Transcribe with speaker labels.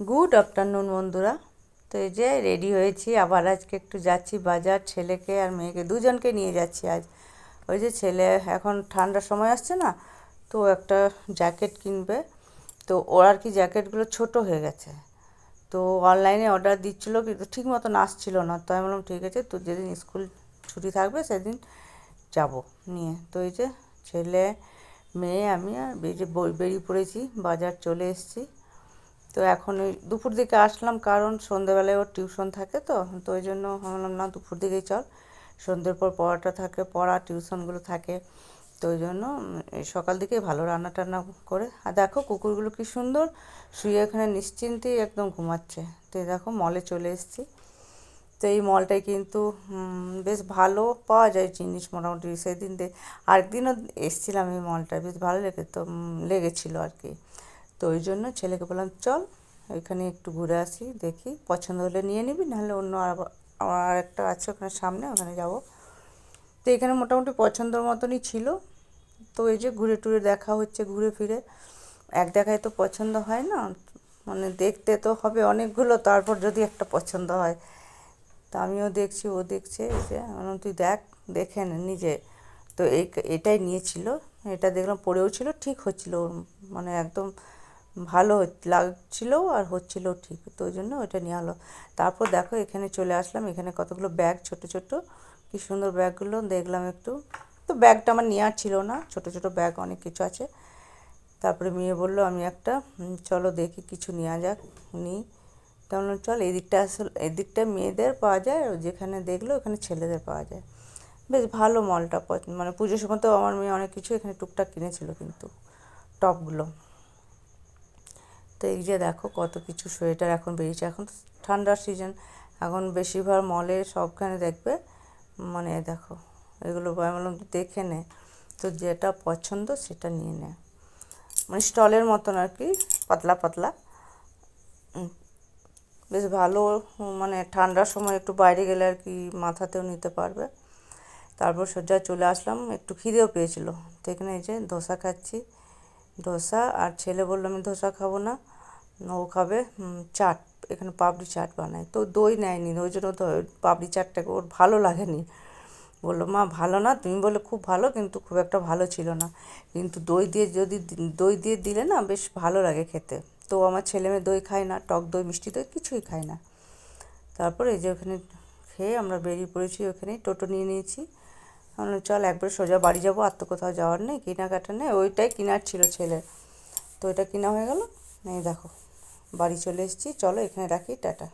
Speaker 1: Good afternoon বন্ধুরা। তো এই যে রেডি হয়েছি, আবার আজকে একটু যাচ্ছি বাজার, ছেলেকে আর মেয়েকে দুজনকে নিয়ে যাচ্ছি আজ। ওই যে ছেলে এখন ঠান্ডার সময় আসছে না, তো একটা জ্যাকেট কিনবে। তো ওর আর কি জ্যাকেটগুলো ছোট হয়ে গেছে, তো অনলাইনে অর্ডার দিচ্ছিলো কিন্তু ঠিক মতন আসছিল না। তো আমি বললাম ঠিক আছে, তো যেদিন স্কুল ছুটি থাকবে সেদিন যাব নিয়ে। তো এই যে ছেলে, মেয়ে, আমি আর বেরিয়ে পড়েছি, বাজার চলে এসেছি। তো এখন ওই দুপুর দিকে আসলাম, কারণ সন্ধেবেলায় ওর টিউশন থাকে, তো তো ওই জন্য ভাবলাম না দুপুর দিকেই চল, সন্ধ্যের পর পড়াটা থাকে, পড়া টিউশনগুলো থাকে। তো ওই জন্য এই সকাল দিকেই ভালো রান্না টান্না করে। আর দেখো কুকুরগুলো কি সুন্দর শুয়ে এখানে নিশ্চিন্তেই একদম ঘুমাচ্ছে। তো এই দেখো মলে চলে এসেছি। তো এই মলটায় কিন্তু বেশ ভালো পাওয়া যায় জিনিস মোটামুটি। সেদিন আরেকদিনও এসেছিলাম এই মলটায়, বেশ ভালো লেগেছিলো আর কি। তো ওই জন্য ছেলেকে বললাম চল ওইখানে একটু ঘুরে আসি, দেখি পছন্দ হলে নিয়ে নিবি, নাহলে অন্য আর একটা আছে ওখানে সামনে, ওখানে যাব। তো এখানে মোটামুটি পছন্দের মতনই ছিল। তো এই যে ঘুরে টুরে দেখা হচ্ছে, ঘুরে ফিরে এক দেখায় তো পছন্দ হয় না, মানে দেখতে তো হবে অনেকগুলো, তারপর যদি একটা পছন্দ হয়। তা আমিও দেখছি, ও দেখছে, এই যে তুই দেখ, দেখে নে নিজে। তো এটাই নিয়েছিল, এটা দেখলাম পরেও ছিল, ঠিক হচ্ছিল ওর, মানে একদম ভালো লাগছিল আর হচ্ছিল ঠিক। তো ওই জন্য ওইটা নেওয়া হলো। তারপর দেখো এখানে চলে আসলাম, এখানে কতগুলো ব্যাগ, ছোট ছোট কি সুন্দর ব্যাগগুলো দেখলাম একটু। তো ব্যাগটা আমার নেওয়ার ছিল না, ছোট ছোট ব্যাগ অনেক কিছু আছে। তারপরে মেয়ে বললো আমি একটা চলো দেখি কিছু নেওয়া যাক, নিই। তেমন চল এদিকটা, আসলে এদিকটা মেয়েদের পাওয়া যায়, যেখানে দেখলো ওখানে ছেলেদের পাওয়া যায়। বেশ ভালো মলটা, মানে পুজোর সময় তো আমার মেয়ে অনেক কিছু এখানে টুকটাক কিনেছিল, কিন্তু টপগুলো। তো এই যে দেখো কত কিছু সোয়েটার এখন বেরিয়েছে, এখন তো ঠান্ডার সিজন, এখন বেশিরভাগ মলে সবখানে দেখবে, মানে দেখো এগুলো আমি বললাম দেখে নে, তো যেটা পছন্দ সেটা নিয়ে নে। মানে স্টলের মতন আর কি, পাতলা পাতলা, বেশ ভালো। মানে ঠান্ডার সময় একটু বাইরে গেলে আর কি মাথাতেও নিতে পারবে। তারপর সোজা চলে আসলাম, একটু খিদেও পেয়েছিল, তো এখানে এই যে ধোসা খাচ্ছি, ধোসা। আর ছেলে বললো আমি ধোসা খাবো না, ও খাবে চাট, এখানে পাপড়ি চাট বানায়। তো দই নেয়নি, ওই জন্য তো পাপড়ি চাটটাকে ওর ভালো লাগেনি, বললো মা ভালো না, তুমি বলে খুব ভালো, কিন্তু খুব একটা ভালো ছিল না। কিন্তু দই দিয়ে দিলে না বেশ ভালো লাগে খেতে। তো আমার ছেলে মেয়ে দই খায় না, টক দই মিষ্টি দই কিছুই খায় না। তারপরে এই যে ওখানে খেয়ে আমরা বেরিয়ে পড়েছি, ওখানেই টোটো নিয়ে নিয়েছি। আমরা চল একবার সোজা বাড়ি যাবো, আর তো কোথাও যাওয়ার নেই, কেনাকাটা নেই, ওইটাই কেনার ছিল ছেলের। তো ওইটা কেনা হয়ে গেল, এই দেখো বাড়ি চলে এসেছি, চলো এখানে রাখি, টাটা।